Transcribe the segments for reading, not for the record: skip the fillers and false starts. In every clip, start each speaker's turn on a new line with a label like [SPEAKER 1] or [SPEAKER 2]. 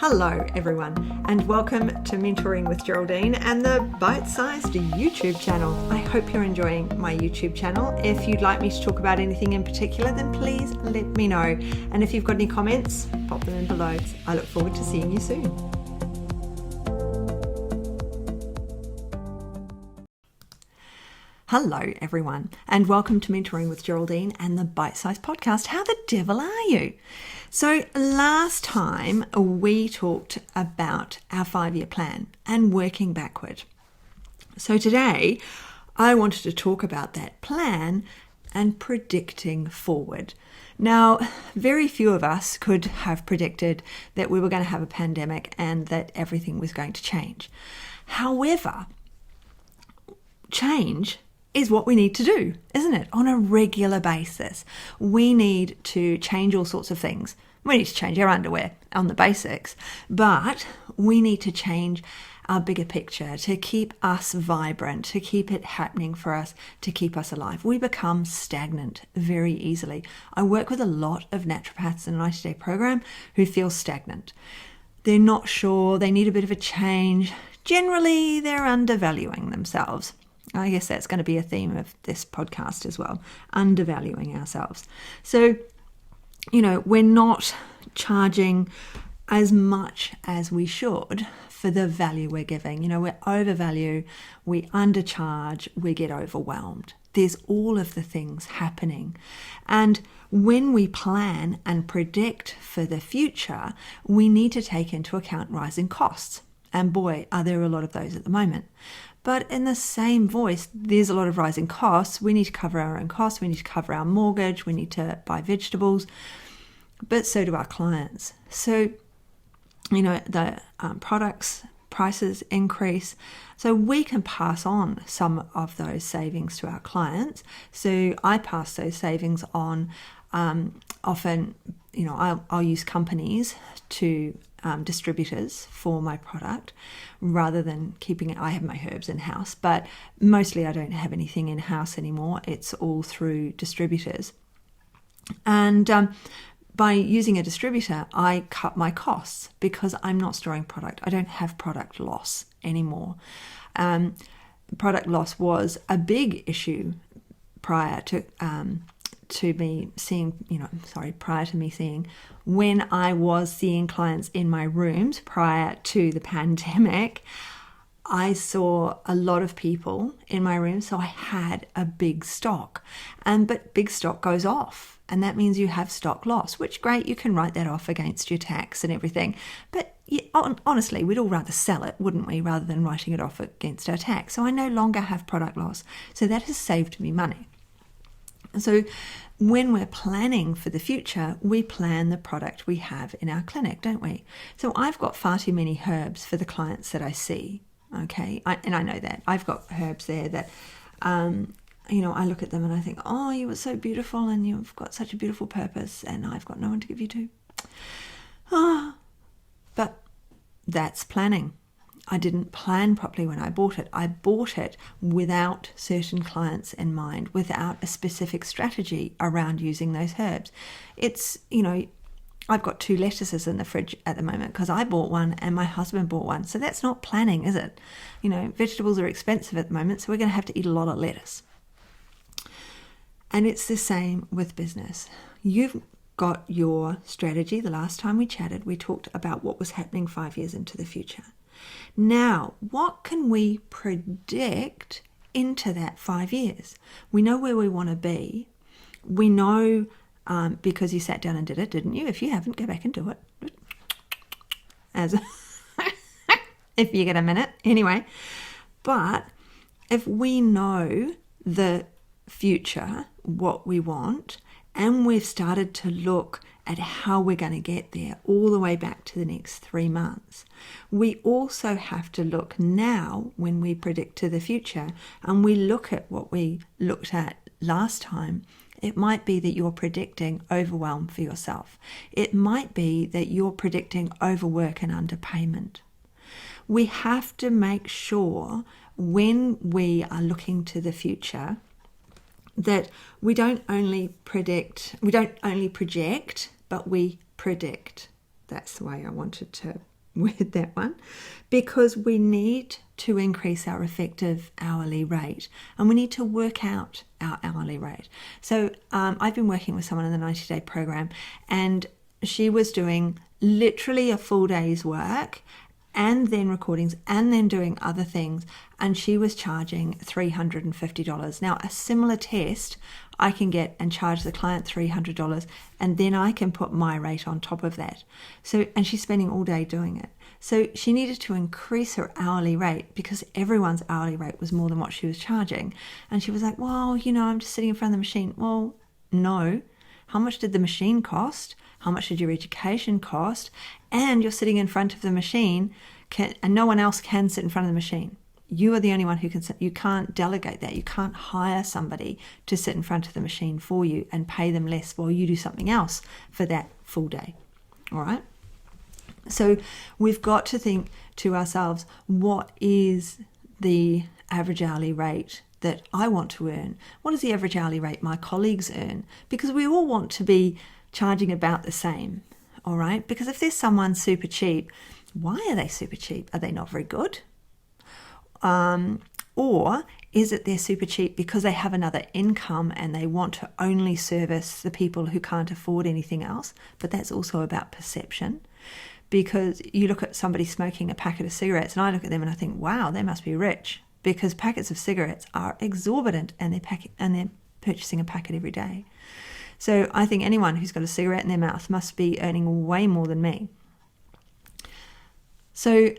[SPEAKER 1] Hello everyone and welcome to Mentoring with Geraldine and the Bite-Sized YouTube channel. I hope you're enjoying my YouTube channel. If you'd like me to talk about anything in particular, then please let me know. And if you've got any comments, pop them in below. I look forward to seeing you soon. Hello everyone and welcome to Mentoring with Geraldine and the Bite-Sized podcast. How the devil are you? So last time we talked about our 5-year plan and working backward. So today I wanted to talk about that plan and predicting forward. Now, very few of us could have predicted that we were going to have a pandemic and that everything was going to change. However, change is what we need to do, isn't it? On a regular basis. We need to change all sorts of things. We need to change our underwear on the basics, but we need to change our bigger picture to keep us vibrant, to keep it happening for us, to keep us alive. We become stagnant very easily. I work with a lot of naturopaths in a 90-day program who feel stagnant. They're not sure, they need a bit of a change. Generally, they're undervaluing themselves. I guess that's going to be a theme of this podcast as well, undervaluing ourselves. So, we're not charging as much as we should for the value we're giving. We overvalue, we undercharge, we get overwhelmed. There's all of the things happening. And when we plan and predict for the future, we need to take into account rising costs. And boy, are there a lot of those at the moment. But in the same voice, there's a lot of rising costs. We need to cover our own costs. We need to cover our mortgage. We need to buy vegetables. But so do our clients. So, the products, prices increase. So we can pass on some of those savings to our clients. So I pass those savings on. Often, I'll use companies to distributors for my product rather than keeping it. I have my herbs in-house, but mostly I don't have anything in-house anymore. It's all through distributors. And by using a distributor, I cut my costs because I'm not storing product. I don't have product loss anymore. Product loss was a big issue prior to me seeing when I was seeing clients in my rooms prior to the pandemic. I saw a lot of people in my room, so I had a big stock. But big stock goes off, and that means you have stock loss, which great, you can write that off against your tax and everything. But honestly, we'd all rather sell it, wouldn't we, rather than writing it off against our tax. So I no longer have product loss. So that has saved me money. So when we're planning for the future, we plan the product we have in our clinic, don't we? So I've got far too many herbs for the clients that I see, okay? And I know that. I've got herbs there that, I look at them and I think, oh, you were so beautiful and you've got such a beautiful purpose and I've got no one to give you to. But that's planning. I didn't plan properly when I bought it. I bought it without certain clients in mind, without a specific strategy around using those herbs. It's, I've got 2 lettuces in the fridge at the moment because I bought one and my husband bought one. So that's not planning, is it? Vegetables are expensive at the moment, so we're going to have to eat a lot of lettuce. And it's the same with business. You've got your strategy. The last time we chatted, we talked about what was happening 5 years into the future. Now, what can we predict into that 5 years? We know where we want to be. We know because you sat down and did it, didn't you? If you haven't, go back and do it. If you get a minute. Anyway, but if we know the future, what we want, and we've started to look at how we're going to get there all the way back to the next 3 months. We also have to look now when we predict to the future and we look at what we looked at last time. It might be that you're predicting overwhelm for yourself. It might be that you're predicting overwork and underpayment. We have to make sure when we are looking to the future that we don't only project, but we predict. That's the way I wanted to with that one, because we need to increase our effective hourly rate, and we need to work out our hourly rate. So I've been working with someone in the 90-day program, and she was doing literally a full day's work and then recordings and then doing other things, and she was charging $350. Now, a similar test I can get and charge the client $300, and then I can put my rate on top of that. So, and she's spending all day doing it. So she needed to increase her hourly rate because everyone's hourly rate was more than what she was charging. And she was like, well, I'm just sitting in front of the machine. Well, no. How much did the machine cost? How much did your education cost? And you're sitting in front of the machine, and no one else can sit in front of the machine. You are the only one who can sit. You can't delegate that. You can't hire somebody to sit in front of the machine for you and pay them less while you do something else for that full day. All right? So we've got to think to ourselves, what is the average hourly rate that I want to earn? What is the average hourly rate my colleagues earn? Because we all want to be charging about the same, all right? Because if there's someone super cheap, why are they super cheap? Are they not very good? Or is it they're super cheap because they have another income and they want to only service the people who can't afford anything else? But that's also about perception. Because you look at somebody smoking a packet of cigarettes, and I look at them and I think, wow, they must be rich, because packets of cigarettes are exorbitant, and they're purchasing a packet every day. So I think anyone who's got a cigarette in their mouth must be earning way more than me. So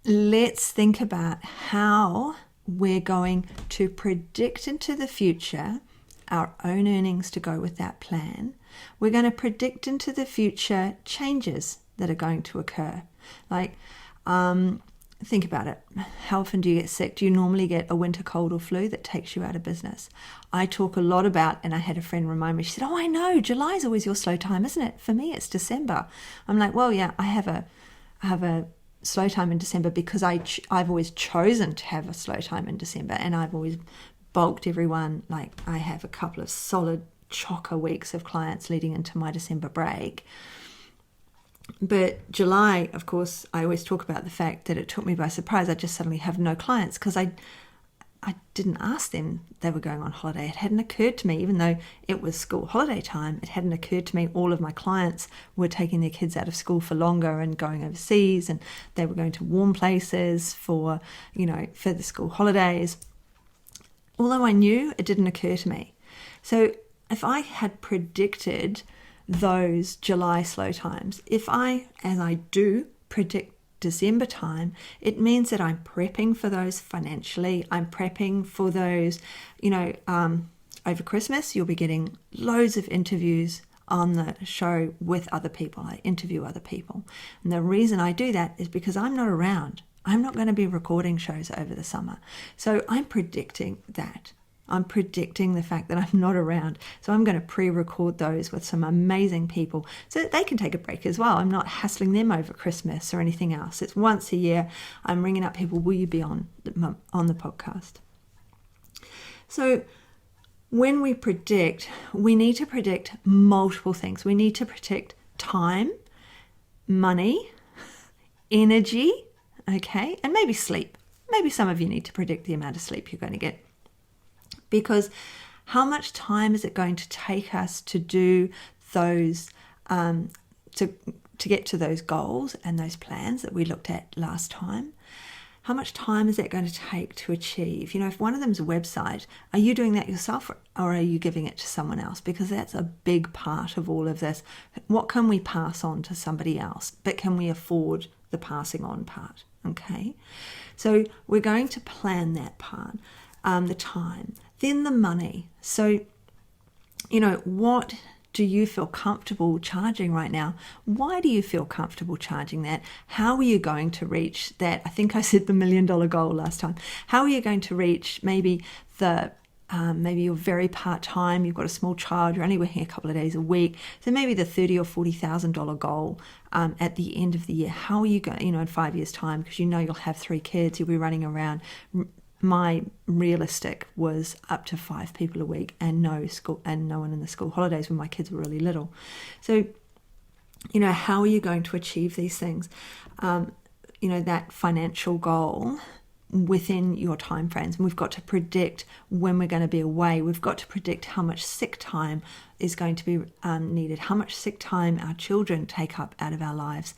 [SPEAKER 1] let's think about how we're going to predict into the future our own earnings to go with that plan. We're going to predict into the future changes that are going to occur. Like, think about it. How often do you get sick? Do you normally get a winter cold or flu that takes you out of business? I talk a lot about, and I had a friend remind me, she said, oh, I know, July is always your slow time, isn't it? For me, it's December. I'm like, well, yeah, I have a slow time in December because I've always chosen to have a slow time in December, and I've always bulked everyone. Like, I have a couple of solid chocker weeks of clients leading into my December break. But July, of course, I always talk about the fact that it took me by surprise. I just suddenly have no clients because I didn't ask them they were going on holiday. It hadn't occurred to me, even though it was school holiday time, it hadn't occurred to me all of my clients were taking their kids out of school for longer and going overseas, and they were going to warm places for the school holidays. Although I knew, it didn't occur to me. So if I had predicted those July slow times, as I do predict December time, it means that I'm prepping for those financially. I'm prepping for those, over Christmas, you'll be getting loads of interviews on the show with other people. I interview other people. And the reason I do that is because I'm not around. I'm not going to be recording shows over the summer. So I'm predicting that. I'm predicting the fact that I'm not around. So I'm going to pre-record those with some amazing people so that they can take a break as well. I'm not hassling them over Christmas or anything else. It's once a year. I'm ringing up people, will you be on the podcast? So when we predict, we need to predict multiple things. We need to predict time, money, energy, okay, and maybe sleep. Maybe some of you need to predict the amount of sleep you're going to get. Because how much time is it going to take us to do those, to get to those goals and those plans that we looked at last time? How much time is that going to take to achieve? If one of them is a website, are you doing that yourself or are you giving it to someone else? Because that's a big part of all of this. What can we pass on to somebody else? But can we afford the passing on part? Okay. So we're going to plan that part, the time. Then the money. So, what do you feel comfortable charging right now? Why do you feel comfortable charging that? How are you going to reach that? I think I said the $1 million goal last time. How are you going to reach maybe maybe you're very part-time, you've got a small child, you're only working a couple of days a week, so maybe the $30,000 or $40,000 goal at the end of the year. How are you going, in 5 years' time, because you'll have 3 kids, you'll be running around. My realistic was up to 5 people a week and no one in the school holidays when my kids were really little. So, how are you going to achieve these things? That financial goal within your time frames. And we've got to predict when we're going to be away. We've got to predict how much sick time is going to be needed, how much sick time our children take up out of our lives.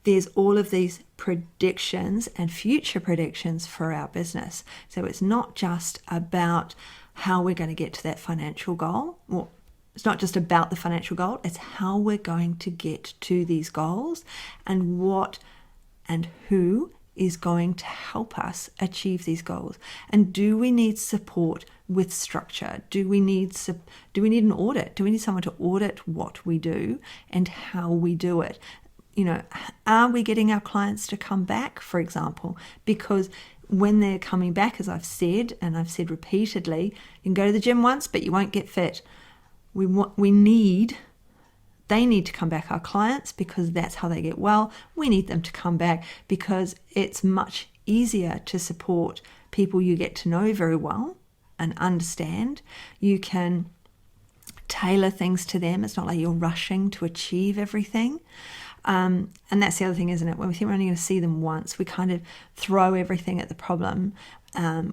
[SPEAKER 1] There's all of these predictions and future predictions for our business. So it's not just about how we're going to get to that financial goal. Well, it's not just about the financial goal, it's how we're going to get to these goals and what and who is going to help us achieve these goals. And do we need support with structure? Do we need an audit? Do we need someone to audit what we do and how we do it? Are we getting our clients to come back, for example? Because when they're coming back, as I've said, and I've said repeatedly, you can go to the gym once, but you won't get fit. They need to come back, our clients, because that's how they get well. We need them to come back because it's much easier to support people you get to know very well and understand. You can tailor things to them. It's not like you're rushing to achieve everything. And that's the other thing, isn't it? When we think we're only going to see them once, we kind of throw everything at the problem.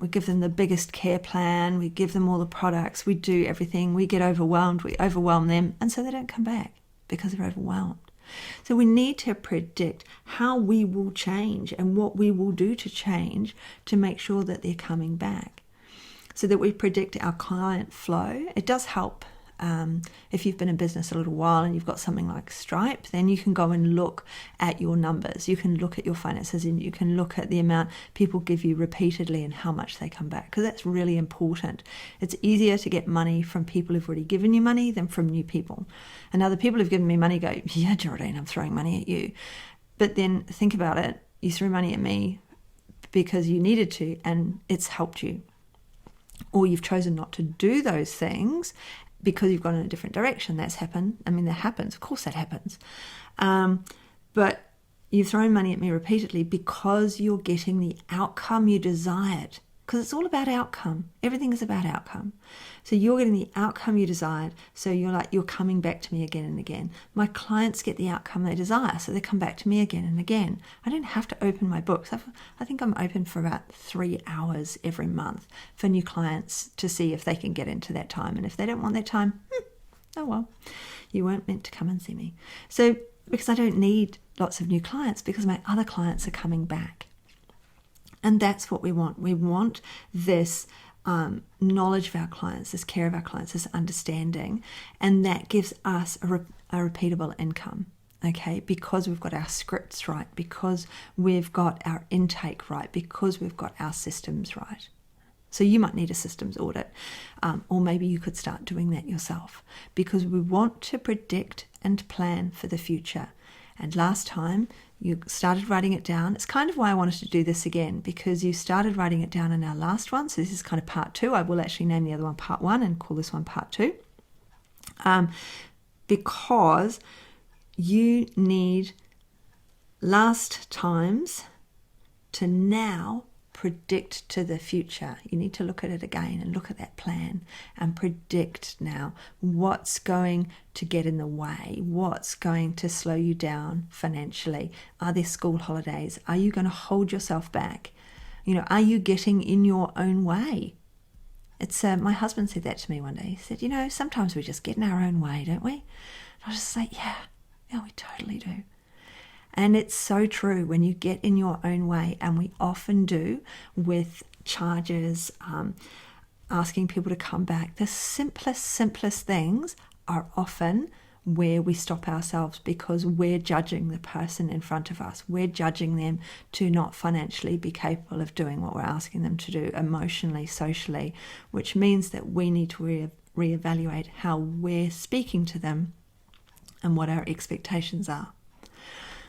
[SPEAKER 1] We give them the biggest care plan. We give them all the products. We do everything. We get overwhelmed. We overwhelm them. And so they don't come back because they're overwhelmed. So we need to predict how we will change and what we will do to change to make sure that they're coming back, so that we predict our client flow. It does help. If you've been in business a little while and you've got something like Stripe, then you can go and look at your numbers. You can look at your finances and you can look at the amount people give you repeatedly and how much they come back, because that's really important. It's easier to get money from people who've already given you money than from new people. And now the people who've given me money go, yeah, Geraldine, I'm throwing money at you. But then think about it. You threw money at me because you needed to and it's helped you. Or you've chosen not to do those things because you've gone in a different direction. That's happened. I mean, that happens. Of course that happens. But you've thrown money at me repeatedly because you're getting the outcome you desired. Because it's all about outcome. Everything is about outcome. So you're getting the outcome you desired. So you're coming back to me again and again. My clients get the outcome they desire. So they come back to me again and again. I don't have to open my books. I think I'm open for about 3 hours every month for new clients to see if they can get into that time. And if they don't want that time, oh well, you weren't meant to come and see me. So because I don't need lots of new clients, because my other clients are coming back. And that's what we want. We want this knowledge of our clients, this care of our clients, this understanding, and that gives us a repeatable income, okay? Because we've got our scripts right, because we've got our intake right, because we've got our systems right. So you might need a systems audit, or maybe you could start doing that yourself, because we want to predict and plan for the future. And last time you started writing it down. It's kind of why I wanted to do this again, because you started writing it down in our last one. So this is kind of part 2. I will actually name the other one part 1 and call this one part 2. Because you need last times to now predict to the future. You need to look at it again and look at that plan and predict now what's going to get in the way, what's going to slow you down financially. Are there school holidays? Are you going to hold yourself back? Are you getting in your own way? It's my husband said that to me one day. He said, sometimes we just get in our own way, don't we? And I was just like, yeah, we totally do. And it's so true when you get in your own way, and we often do with charges, asking people to come back. The simplest things are often where we stop ourselves, because we're judging the person in front of us. We're judging them to not financially be capable of doing what we're asking them to do emotionally, socially, which means that we need to reevaluate how we're speaking to them and what our expectations are.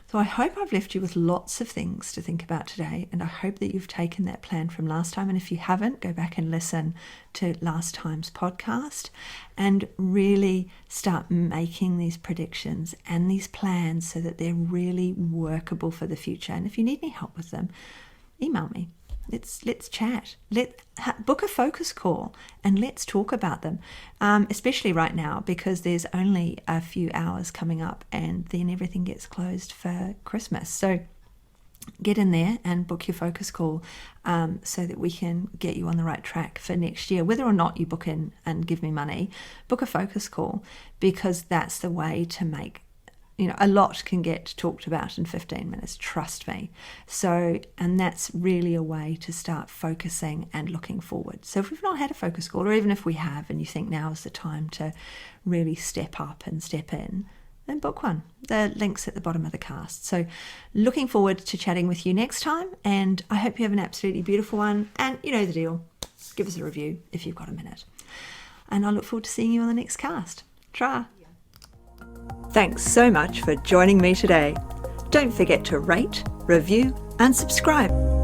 [SPEAKER 1] So I hope I've left you with lots of things to think about today, and I hope that you've taken that plan from last time. And if you haven't, go back and listen to last time's podcast and really start making these predictions and these plans so that they're really workable for the future. And if you need any help with them, email me. let's chat. Book a focus call and let's talk about them, especially right now because there's only a few hours coming up and then everything gets closed for Christmas. So get in there and book your focus call so that we can get you on the right track for next year. Whether or not you book in and give me money, book a focus call, because that's the way to make, a lot can get talked about in 15 minutes, trust me. So, and that's really a way to start focusing and looking forward. So if we've not had a focus call, or even if we have and you think now is the time to really step up and step in, then book one. The link's at the bottom of the cast. So looking forward to chatting with you next time, and I hope you have an absolutely beautiful one. And you know the deal. Give us a review if you've got a minute. And I look forward to seeing you on the next cast. Tra! Thanks so much for joining me today. Don't forget to rate, review, and subscribe.